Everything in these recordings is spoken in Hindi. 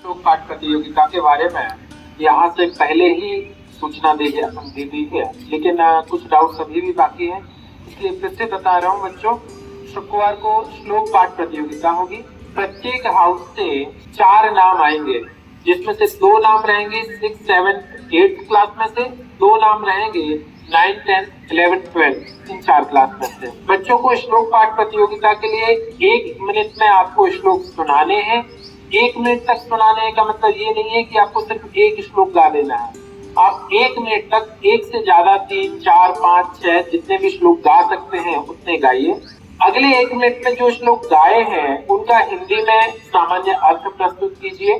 श्लोक पाठ प्रतियोगिता के बारे में यहाँ से पहले ही सूचना दी है, लेकिन कुछ डाउट अभी भी बाकी है, इसलिए फिर से बता रहा हूँ बच्चों। शुक्रवार को श्लोक पाठ प्रतियोगिता होगी। प्रत्येक हाउस से 4 नाम आएंगे, जिसमें से 2 नाम रहेंगे 6, 7, 8 क्लास में से, 2 नाम रहेंगे 9, 10, 11, 12 इन 4 क्लास में से। बच्चों को श्लोक पाठ प्रतियोगिता के लिए 1 मिनट में आपको श्लोक सुनाने हैं। 1 मिनट तक सुनाने का मतलब ये नहीं है कि आपको सिर्फ एक श्लोक गा देना है। आप 1 मिनट तक 1 से ज्यादा 3, 4, 5, 6 जितने भी श्लोक गा सकते हैं उतने गाइए। अगले 1 मिनट में जो श्लोक गाए हैं उनका हिंदी में सामान्य अर्थ प्रस्तुत कीजिए।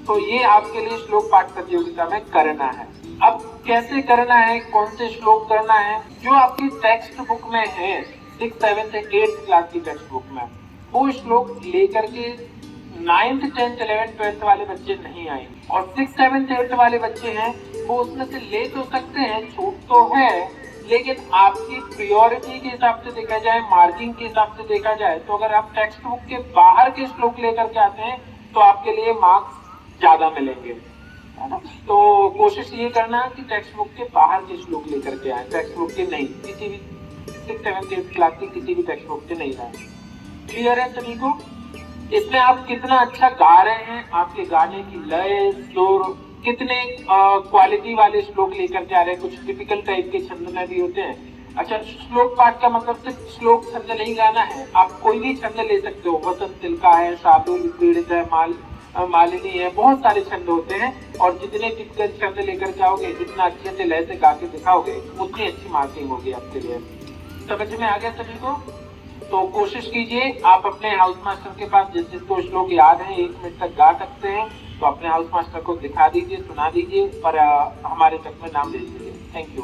तो ये आपके लिए श्लोक पाठ प्रतियोगिता में करना है। अब कैसे करना है, कौन से श्लोक करना है, जो आपकी टेक्स्ट बुक में है 6, 7 से 8 क्लास की टेक्स्ट बुक में, वो श्लोक लेकर के 9th, 10th, 11th, 12th वाले बच्चे नहीं आएंगे। और 6, 7, 8 वाले बच्चे हैं वो उसमें से ले तो सकते हैं, छूट तो है, लेकिन आपकी प्रियोरिटी के हिसाब से देखा जाए, मार्किंग के हिसाब से देखा जाए, तो अगर आप टेक्स्ट बुक के बाहर के श्लोक लेकर के आते हैं तो आपके लिए मार्क्स ज्यादा मिलेंगे, है ना। तो कोशिश ये करना कि टेक्स्ट बुक के बाहर के श्लोक लेकर के आए, टेक्स्ट बुक के नहीं, किसी भी 6, 7, 8 क्लास की किसी भी टेक्स्ट बुक के नहीं लाए। क्लियर है सभी को? इसमें आप कितना अच्छा गा रहे हैं, आपके गाने की लय, सुर, कितने क्वालिटी वाले श्लोक लेकर के आ रहे हैं। कुछ टिपिकल टाइप के छंद में भी होते हैं। अच्छा, श्लोक पाठ का मतलब सिर्फ श्लोक छंद नहीं गाना है, आप कोई भी छंद ले सकते हो। वसंत तिलका है, शार्दुल पीड़ित है, मालिनी है, बहुत सारे छंद होते हैं। और जितने टिपिकल छंद लेकर के आओगे, जितना अच्छे से लय से गा के दिखाओगे, उतनी अच्छी मार्किंग होगी आपके लिए। समझ में आ गया सभी को? तो कोशिश कीजिए, आप अपने हाउस मास्टर के पास जिस जिसको श्लोक याद है 1 मिनट तक गा सकते हैं, तो अपने हाउस मास्टर को दिखा दीजिए, सुना दीजिए और हमारे तक में नाम ले लीजिए। Thank you.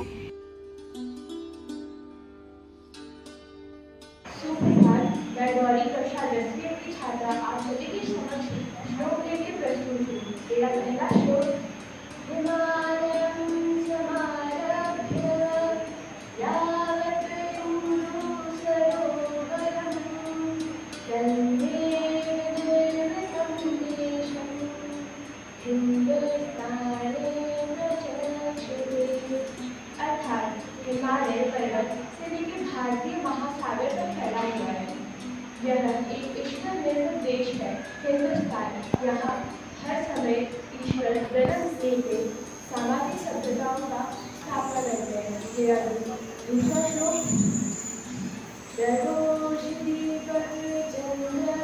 मैं डॉली कक्षा 10वीं की छात्रा आप सभी के समक्ष श्लोक लेके प्रस्तुत हूँ। मेरा पहला श्लोक, हिमालयं समारभ्य यावत् इंदु सरोवरं वन्दे विनिर्मितं देशं हिन्दुस्तानेन चक्षते। अर्थात हिमालय पर्वत से लेकर भारतीय महासागर तक फैला हुआ है। यह एक ईश्वर निर्मित देश है, हिंदुस्तान। यहाँ हर समय ईश्वर जन्म देके सामाजिक सभ्यताओं का स्थापना करते हैं। मेरा दूसरा श्लोक, प्रदोष दीपक चंद्रना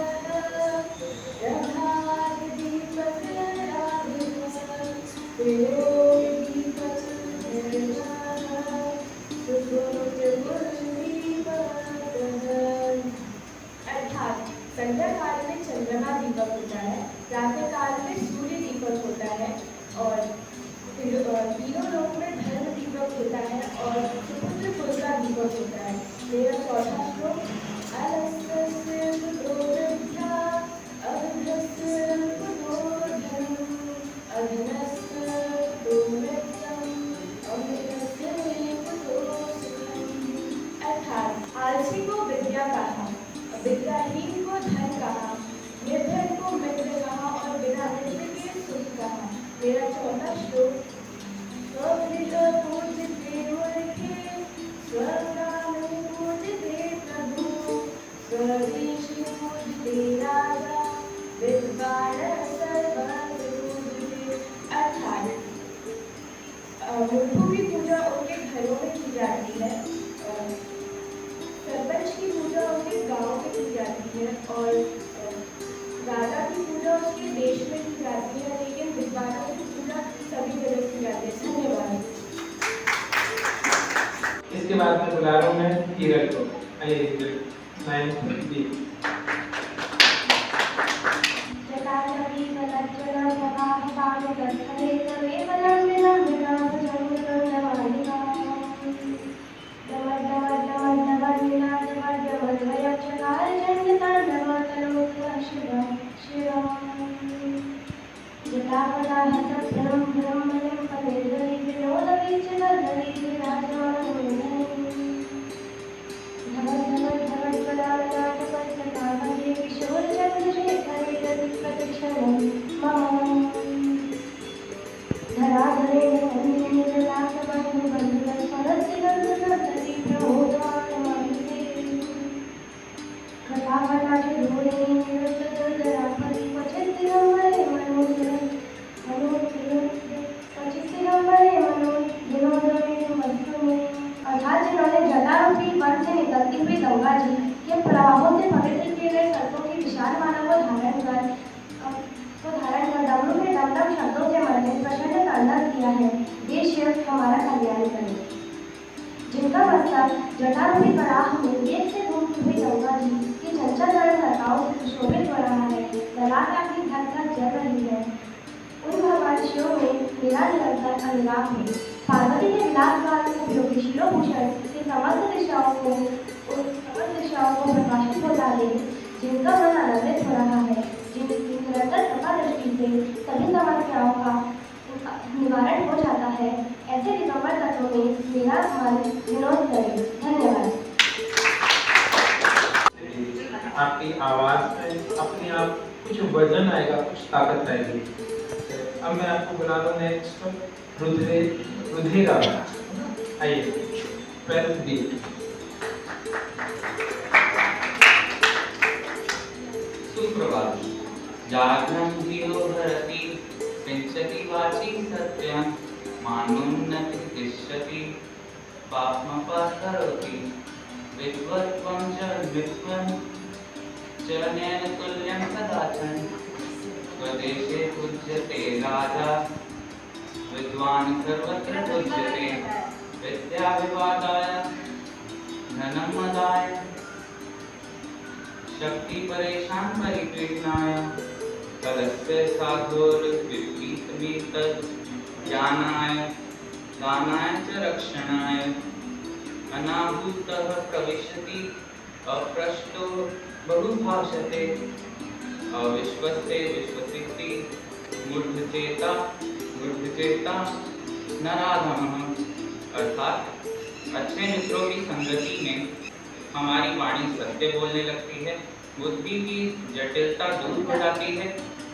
प्रभात दीपक अर्थात संध्या काल में चंद्रमा दीपक होता है, प्रातः काल में सूर्य दीपक होता है, और तीनों लोक में धर्म दीपक होता है और सुपुत्र कुल का दीपक होता है। मेरा चौथा श्लोक, अलस्य कुतो विद्या अभ्रस्य कुतो धर्म अधनस्य कुतो मृत्यम अमृतस्य कुतो सुखम। अर्थात आलसी को विद्या कहा, विद्याहीन को धन कहा, निर्धन को मित्र कहा और बिना मित्र के सुख कहा। मेरा चौथा श्लोक, स्वकृत पूजिते मूर्खे स्वग्रामे पूजिते प्रभु स्वदेशे पूजिते राजा विद्वान सर्वत्र पूजिते। अर्थात मूर्खों की पूजा उनके घरों में की जाती है, सरपंच की पूजा उनके गांव में की जाती है, और राजा की पूजा उसके देश में की जाती है, लेकिन विद्वानों की पूजा सभी जगह की जाती है। धन्यवाद। इसके बाद में बुला रहा हूँ मैं किरण को। आइए 9th B। मम आनंद लिया है, देश हमारा कल्याण करे। जिनका मस्तक जटारूढ़ी बराह में वेग से घूमती हुई गंगा जी की चंचल नयन लताओं से सुशोभित हो रहा है, ललाट अपनी धक धक जल रही है। उन भगवान शिव में मेरा निरंतर अनुराग है। पार्वती के विलास गान में उपयोगी शिरोभूषण से समस्त दिशाओं को प्रकाशित हो डाले, जिनका मन आनंदित हो रहा है, जिनकी निरंतर कृपा दृष्टि से सभी समस्याओं का निवारण हो जाता है, ऐसे दिगंबर तत्वों में मेरा मन विनोद करे। धन्यवाद। आपकी आवाज में अपने आप कुछ वजन आएगा, कुछ ताकत आएगी। अब मैं आपको बुला लूँ नेक्स्ट रुधिर राजा। आइए, ट्वेल्थ बी। सुप्रभात। जागरण धीरो भरति सिंचति वाची सत्यं मानोन्नति तिष्ठति पाप्मपकरोति विद्वत्वं च विद्वन् च नैनतुल्यं कदाचन स्वदेशे पूज्यते राजा विद्वान् सर्वत्र पूज्यते विद्याविवादाय धनमदाय शक्ति परेशान परिकृष्णाय कलस्य साधुर्विपरीतमेतत् ज्ञानाय दानाय च रक्षणाय अनाहूतः प्रविशति अप्रष्टो बहुभाषते अविश्वस्ते विश्वसिति मूढ़चेता नराधमः। अर्थात अच्छे मित्रों की संगति में हमारी वाणी सत्य बोलने लगती है, बुद्धि की जटिलता दूर हो जाती है,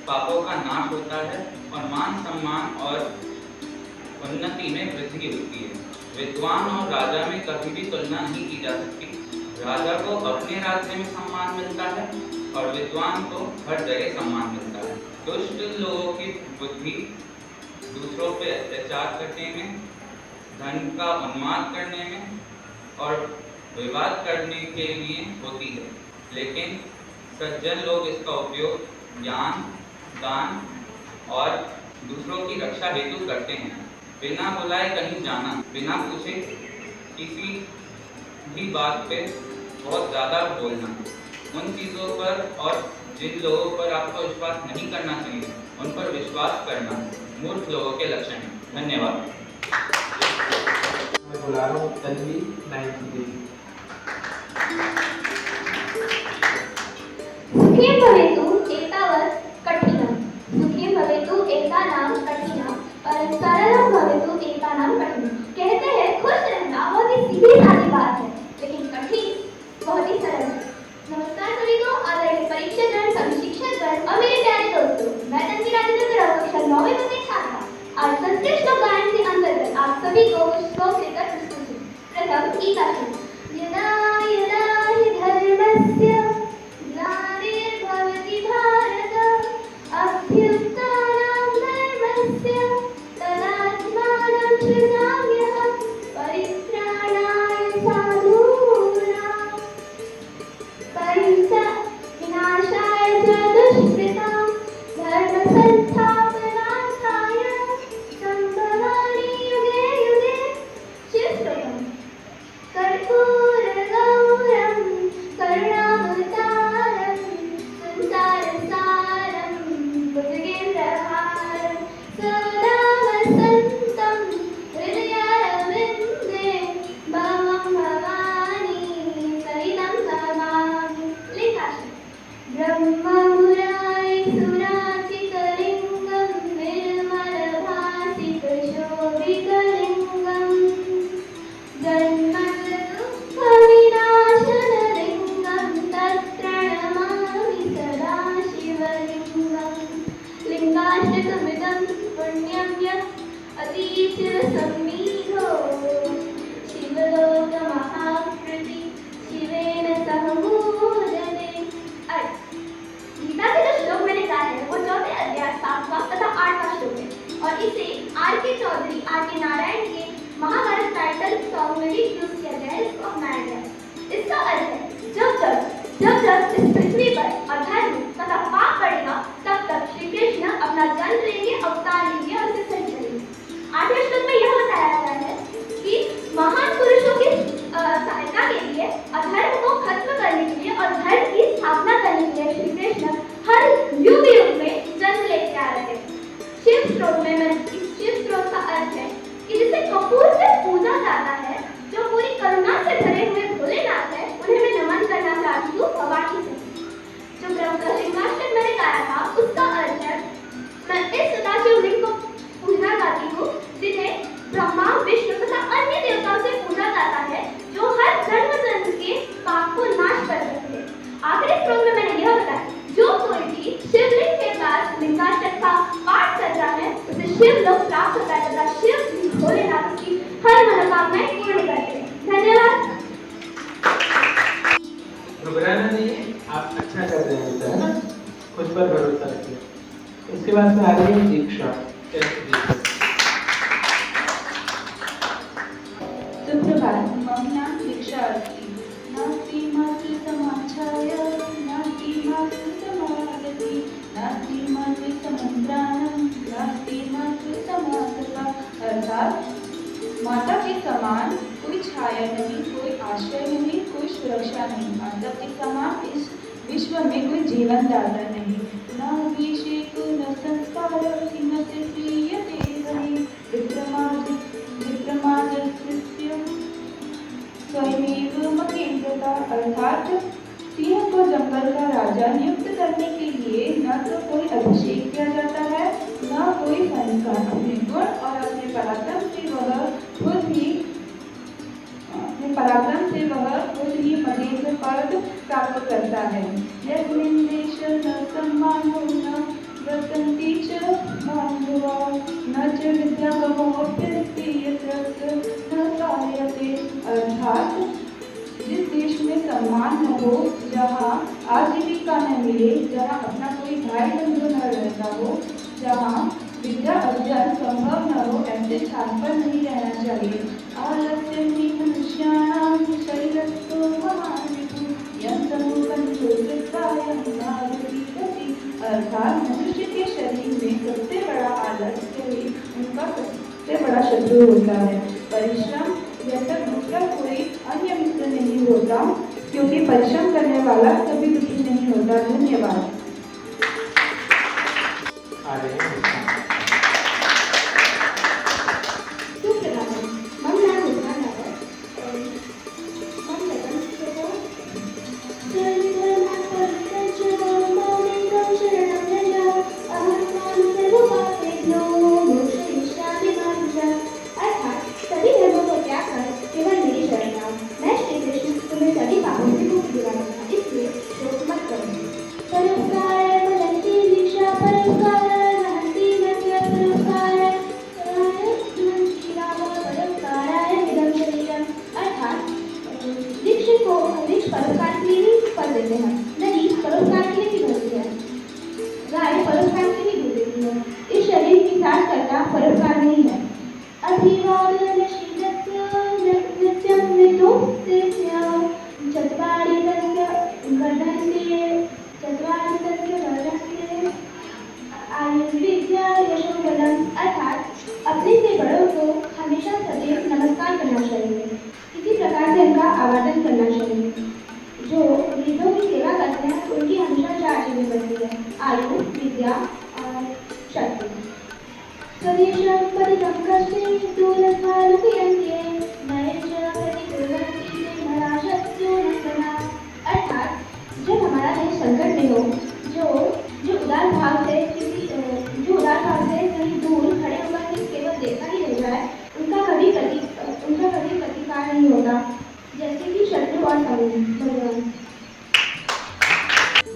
पापों का नाश होता है और मान सम्मान और उन्नति में वृद्धि होती है। विद्वान और राजा में कभी भी तुलना नहीं की जा सकती। राजा को अपने राज्य में सम्मान मिलता है और विद्वान को हर जगह सम्मान मिलता है। दुष्ट लोगों की बुद्धि दूसरों पर अत्याचार करने में, धन का उन्माद करने में और विवाद करने के लिए होती है, लेकिन सज्जन लोग इसका उपयोग ज्ञान, दान और दूसरों की रक्षा हेतु करते हैं। बिना बुलाए कहीं जाना, बिना पूछे किसी भी बात पे बहुत ज़्यादा बोलना, उन चीज़ों पर और जिन लोगों पर आपको विश्वास नहीं करना चाहिए उन पर विश्वास करना मूर्ख लोगों के लक्षण हैं। धन्यवाद। मैं बुला रहा हूँ तन्वी 9th। सुखी भवेतु एतावत् कठिनम्, सुखी भवेतु एतानां कठिनम् और सरलम् भवेतु एतानां कठिनम्। कहते हैं खुश रहना बहुत ही सीधी सादी बात है, लेकिन कठिन बहुत ही सरल है। नमस्कार सभी को, आदरणीय परीक्षागण, सभी शिक्षकगण और मेरे प्यारे दोस्तों, मैं तन्वी राजेंद्र कक्षा 9वीं में छात्रा आज संस्कृत श्लोक गायन के अंतर्गत आप सभी को श्लोक लेकर प्रस्तुत हूँ। प्रथम गीता श्लोक। यदा यदा हि धर्मस्य ग्लानिर्भवति भारत अभ्युत्थानं धर्मस्य तदात्मानं सृजाम्यहं परित्राणाय साधूनां विनाशाय च दुष्कृतां धर्मसंस्थापनार्थाय संभवामि युगे युगे। शिवश्लोकम्। कर्पूरगौरं करुणावतारं संसारसारं भुजगेन्द्रहारं सदा वसन्तं हृदयारविन्दे भवं भवानी सहितं नमामि। लिखाशि ब्रह्ममुरारि सुराचितलिङ्गं निर्मलभासितशोभितलिङ्गम् जन्मदुःखविनाशनलिङ्गं तत्प्रणमामि सदा शिवलिङ्गं। लिङ्गाष्टकमिदं पुण्यं यत् अतीशिवसम्मीहो शिवलोकमहाकृति शिवेन सह मूर्धते। गीता के जो श्लोक मैंने गाए हैं वो 4वें अध्याय 7वां तथा 8वां श्लोक है और इसे R.K. चौधरी, R.K. नारायण के महाभारत टाइटल सॉन्ग में भी यूज किया गया है, इसको अपनाया गया है। इसका अर्थ है जब जब इस पृथ्वी पर अधर्म तथा पाप बढ़ेगा तब तब श्री कृष्ण अपना जन्म लेंगे, अवतार लेंगे और इसे सही करेंगे। शिव लोक प्राप्त होता है तथा शिव भोलेनाथ की हर मनोकामनाएं पूर्ण करते हैं। धन्यवाद। घबराना नहीं है, आप अच्छा कर रहे हैं, है ना? खुद पर भरोसा रखिए। इसके बाद में आ रही है दीक्षा। सुप्रभात। मम नाम दीक्षा अस्ति। नास्ति मातृ समाच्छाय, नास्ति मातृ समागति, नास्ति मातृ समन्त्राणं, नास्ति मातृ समागता। अर्थात माता के समान कोई छाया नहीं, कोई आश्रय नहीं, कोई सुरक्षा नहीं। माता के समान इस विश्व में कोई जीवन दाता नहीं। न अभिषेक न संस्कार किमपि प्रीयते हरि, विक्रमादित्य स्वयमेव महेन्द्रता। अर्थात सिंह को जंगल का राजा नियुक्त करने के लिए न तो कोई अभिषेक किया जाता है, न कोई संस्कार। अपने गुण और अपने पराक्रम से वह खुद ही महेंद्र पद प्राप्त करता है। यस्मिन्देश न सम्मानो न वसन्ति च बान्धवा, न च विद्यामोऽप्यस्ति यत्र न कार्यते। अर्थात जिस देश में सम्मान न हो, जहाँ आजीविका न मिले, जहाँ अपना कोई भाई बंधु न रहता हो, जहाँ विद्या अध्ययन संभव न हो, ऐसे स्थान पर नहीं रहना चाहिए। आलस्य ही मनुष्याणां शरीरस्थो महान् विभुः यन्तमुपन्तो कृत्वायं नागरीकति। अर्थात मनुष्य के शरीर में सबसे बड़ा आलस्य ही उनका सबसे बड़ा शत्रु होता है। परिश्रम जैसा दूसरा कोई अन्य मित्र नहीं होता, क्योंकि परिश्रम करने वाला कभी दुखी नहीं होता। धन्यवाद। अपने से बड़ों को हमेशा सदैव नमस्कार करना चाहिए। इसी प्रकार से उनका आवादन करना चाहिए। जो वृद्धों की सेवा करते हैं उनकी हमेशा 4 चीजें बनती है: आयु, विद्या और शक्ति। स्वदेशं परिसंकर्षे दूरस्थालुकियन्ते नयेच प्रतिकुर्वन्ति निर्मलाशक्त्यो नन्दना। अर्थात जब हमारा देश संकट में हो, जो उदार भाव से कहीं दूर खड़े होकर केवल देखा ही रह जाए, उनका कभी प्रतिकार नहीं होता, जैसे कि शत्रु और भगवान।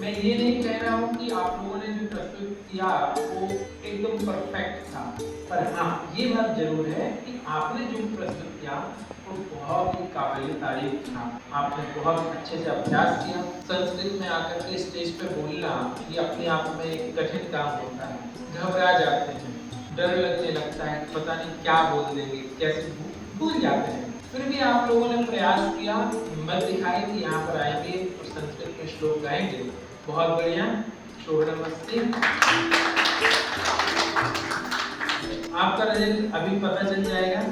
मैं ये नहीं कह रहा हूँ कि आप लोगों ने जो प्रस्तुत किया वो एकदम परफेक्ट था, पर हाँ ये बात जरूर है कि आपने जो प्रस्तुत किया वो बहुत ही काबिल तारीफ था। आपने बहुत अच्छे से अभ्यास किया। संस्कृत में आकर के स्टेज पे बोलना ये अपने आप में एक कठिन काम होता है। घबरा जाते हैं, डर लगने लगता है, पता नहीं क्या बोल देंगे, कैसे भूल जाते हैं। फिर भी आप लोगों ने प्रयास किया, हिम्मत दिखाई कि यहाँ पर आएंगे और संस्कृत के श्लोक गाएंगे। बहुत बढ़िया, शोभनमस्ते। आपका रिजल्ट अभी पता चल जाएगा।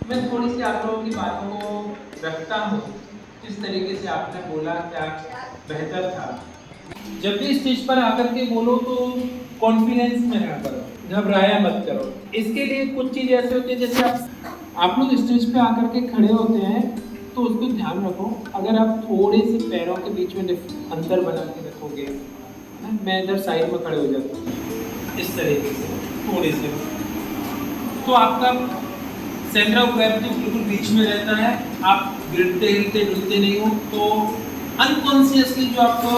मैं थोड़ी सी आप लोगों की बातों को रखता हूँ, जिस तरीके से आपने बोला क्या बेहतर था। जब भी स्टेज पर आकर के बोलो तो कॉन्फिडेंस में रहा करो, घबराया मत करो। इसके लिए कुछ चीज़ ऐसे होती है, जैसे आप लोग स्टेज पे आकर के खड़े होते हैं तो उसको ध्यान रखो। अगर आप थोड़े से पैरों के बीच में अंतर बना के रखोगे, मैं इधर साइड में खड़े हो जाता हूँ इस तरीके से थोड़े से, तो आपका सेंटर ऑफ ग्रेविटी बिल्कुल बीच में रहता है। आप गिरते हिलते डुलते नहीं हो, तो अनकॉन्शियसली जो आपको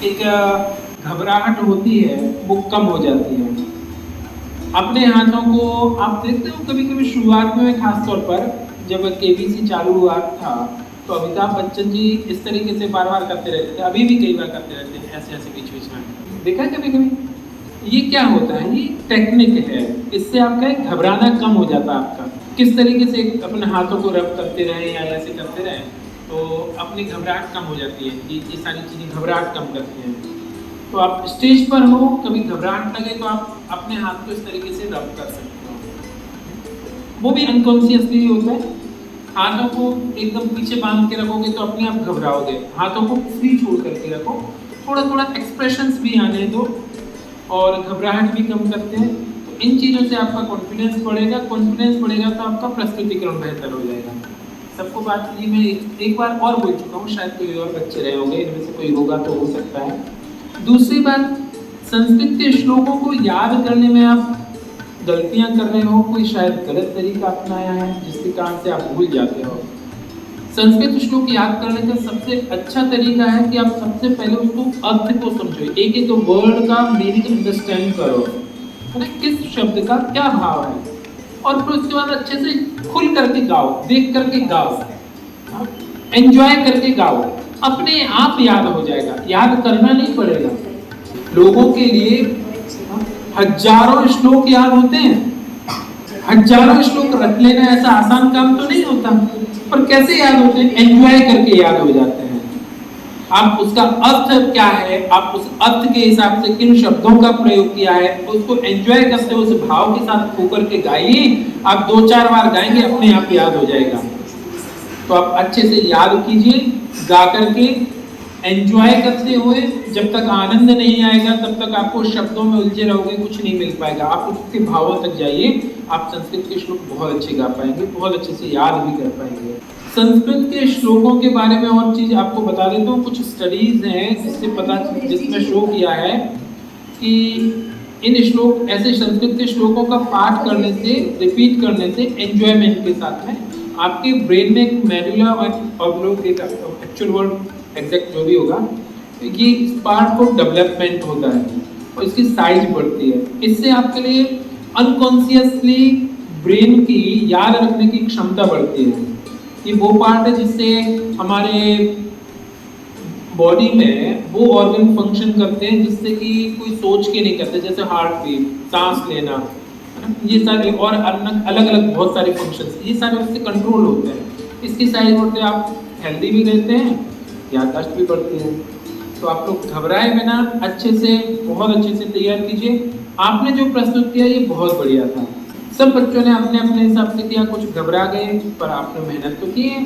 एक घबराहट होती है वो कम हो जाती है। अपने हाथों को आप देखते हो कभी कभी शुरुआत में खास तौर पर जब केबीसी चालू हुआ था तो अमिताभ बच्चन जी इस तरीके से बार बार करते रहते थे, अभी भी कई बार करते रहते हैं ऐसे ऐसे बीच बीच में, देखा है कभी कभी। ये क्या होता है, ये टेक्निक है, इससे आपका घबराना कम हो जाता है। आपका किस तरीके से अपने हाथों को रब करते रहे या ऐसे करते रहे तो अपनी घबराहट कम हो जाती है। ये सारी चीज़ें घबराहट कम करती हैं। तो आप स्टेज पर हो, कभी घबराहट लगे तो आप अपने हाथ को इस तरीके से रब कर सकते हो, वो भी अनकॉन्शियसली होता है। हाथों को एकदम पीछे बांध के रखोगे तो अपने आप घबराओगे, हाथों को फ्री छोड़ करके रखो, थोड़ा थोड़ा एक्सप्रेशंस भी आने दो और घबराहट भी कम करते हैं। तो इन चीज़ों से आपका कॉन्फिडेंस बढ़ेगा, कॉन्फिडेंस बढ़ेगा तो आपका प्रस्तुतिकरण बेहतर हो जाएगा। सबको बात ये मैं एक बार और बोल चुका हूँ, शायद कोई और बच्चे रहे होंगे, इनमें से कोई होगा तो हो सकता है। दूसरी बात, संस्कृत के श्लोकों को याद करने में आप गलतियां कर रहे हो, कोई शायद गलत तरीका अपनाया है जिसके कारण से आप भूल जाते हो। संस्कृत श्लोक याद करने का सबसे अच्छा तरीका है कि आप सबसे पहले उसको अर्थ को समझो, एक एक वर्ड का मीनिंग अंडरस्टैंड करो, है ना, किस शब्द का क्या भाव है, और फिर उसके बाद अच्छे से खुल करके गाओ, देख करके गाओ, एंजॉय करके गाओ, अपने आप याद हो जाएगा, याद करना नहीं पड़ेगा। लोगों के लिए हजारों श्लोक याद होते हैं, हजारों श्लोक रट लेना ऐसा आसान काम तो नहीं होता, पर कैसे याद होते हैं, एंजॉय करके याद हो जाते हैं। आप उसका अर्थ क्या है, आप उस अर्थ के हिसाब से किन शब्दों का प्रयोग किया है उसको एंजॉय करते हो, उस भाव के साथ होकर के गाइए। आप 2-4 बार गाएंगे अपने आप याद हो जाएगा। तो आप अच्छे से याद कीजिए, गा करके एंजॉय करते हुए, जब तक आनंद नहीं आएगा तब तक आपको शब्दों में उलझे रहोगे, कुछ नहीं मिल पाएगा। आप उसके भावों तक जाइए, आप संस्कृत के श्लोक बहुत अच्छे गा पाएंगे, बहुत अच्छे से याद भी कर पाएंगे। संस्कृत के श्लोकों के बारे में और चीज आपको बता देता हूँ। कुछ स्टडीज हैं जिसमें शो किया है कि इन श्लोक ऐसे संस्कृत के श्लोकों का पाठ करने से, रिपीट करने से एंजॉयमेंट के साथ में आपके ब्रेन में एक medulla oblongata, actual word exact जो भी होगा, ये इस पार्ट को डेवलपमेंट होता है और इसकी साइज बढ़ती है। इससे आपके लिए अनकॉन्शियसली ब्रेन की याद रखने की क्षमता बढ़ती है। ये वो पार्ट है जिससे हमारे बॉडी में वो ऑर्गन फंक्शन करते हैं जिससे कि कोई सोच के नहीं करते, जैसे हार्ट बीट, सांस लेना, ये सारे और अलग अलग बहुत सारे फंक्शंस, ये सारे उससे कंट्रोल होते हैं। इसकी साइज बढ़ते हैं, आप हेल्दी भी रहते हैं, याददाश्त भी बढ़ती है। तो आप लोग घबराए बिना अच्छे से, बहुत अच्छे से तैयार कीजिए। आपने जो प्रस्तुत किया ये बहुत बढ़िया था। सब बच्चों ने अपने अपने हिसाब से किया, कुछ घबरा गए पर आपने मेहनत तो की है।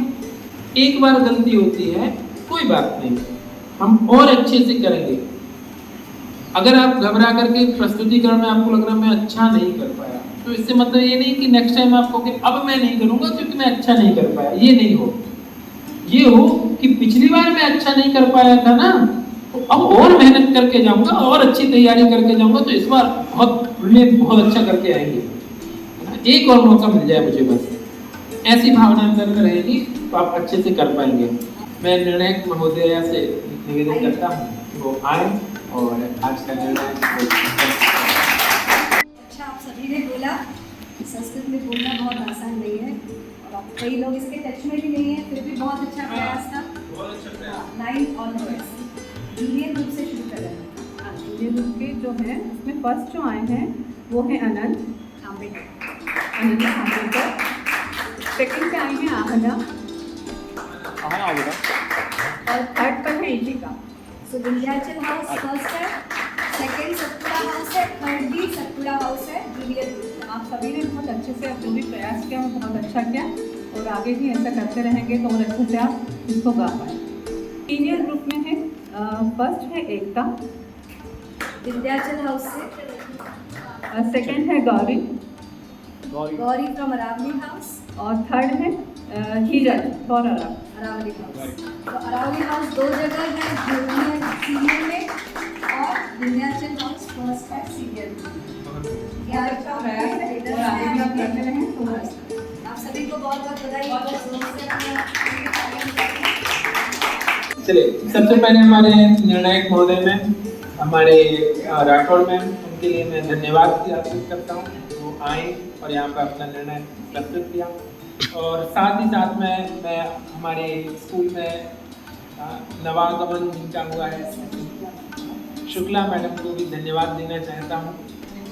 एक बार गलती होती है, कोई बात नहीं, हम और अच्छे से करेंगे। अगर आप घबरा करके प्रस्तुतिकरण में आपको लग रहा मैं अच्छा नहीं कर पाया, तो इससे मतलब ये नहीं कि नेक्स्ट टाइम आपको कि अब मैं नहीं करूंगा क्योंकि मैं अच्छा नहीं कर पाया, ये नहीं हो। ये हो कि पिछली बार मैं अच्छा नहीं कर पाया था ना, तो अब और मेहनत करके जाऊंगा और अच्छी तैयारी करके जाऊंगा, तो इस बार बहुत अच्छा करके आएंगे, एक और मौका मिल जाए मुझे बस, ऐसी भावना अंदर में रहेगी तो आप अच्छे से कर पाएंगे। मैं निर्णायक महोदया से निवेदन करता हूँ वो आए और आज का निर्णय। अच्छा, आप सभी ने बोला संस्कृत में बोलना बहुत आसान नहीं है और आप कई लोग इसके टच में भी नहीं है, फिर भी बहुत अच्छा प्रयास था, बहुत अच्छा प्रयास। 9 all the best. Junior group से शुरू करें। जूनियर ग्रुप के जो हैं उसमें फर्स्ट जो आए हैं वो है अनंत आंबेडकर, सेकंड पे आई हैं आहना और थर्ड पर है इशिका। सो विंध्याचल हाउस फर्स्ट है, सेकंड सतपुड़ा हाउस है, थर्ड भी सतपुड़ा हाउस है जूनियर ग्रुप। आप सभी ने बहुत अच्छे से जो भी प्रयास किया वो बहुत अच्छा किया और आगे भी ऐसा करते रहेंगे तो और अच्छे से आप इसको गा पाए। सीनियर ग्रुप में है फर्स्ट है एकता, विंध्याचल हाउस से, सेकंड है गौरी गौरी फ्रॉम अरावली हाउस और थर्ड है हीरज फॉर अरावली हाउस। तो अरावली हाउस 2 जगह है, जूनियर सीनियर में, और विंध्याचल हाउस फर्स्ट है सीनियर में। बहुत अच्छा प्रयास है और आगे भी आप करते रहें तो आप सभी को बहुत बहुत बधाई। चलिए, सबसे पहले हमारे निर्णायक महोदय में, हमारे राठौड़ मैम, उनके लिए मैं धन्यवाद अर्पित करता हूँ। आए और यहाँ पर अपना निर्णय प्रस्तुत किया। और साथ ही साथ में मैं हमारे स्कूल में नवागमन जिनका हुआ है शुक्ला मैडम को भी धन्यवाद देना चाहता हूँ,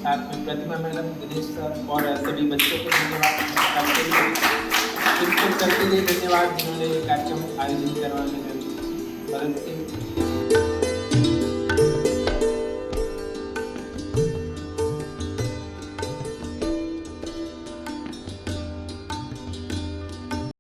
साथ में प्रतिमा मैडम, दिनेश सर और सभी बच्चों को धन्यवाद करते हुए धन्यवाद जिन्होंने ये कार्यक्रम आयोजित करवाने में मदद की।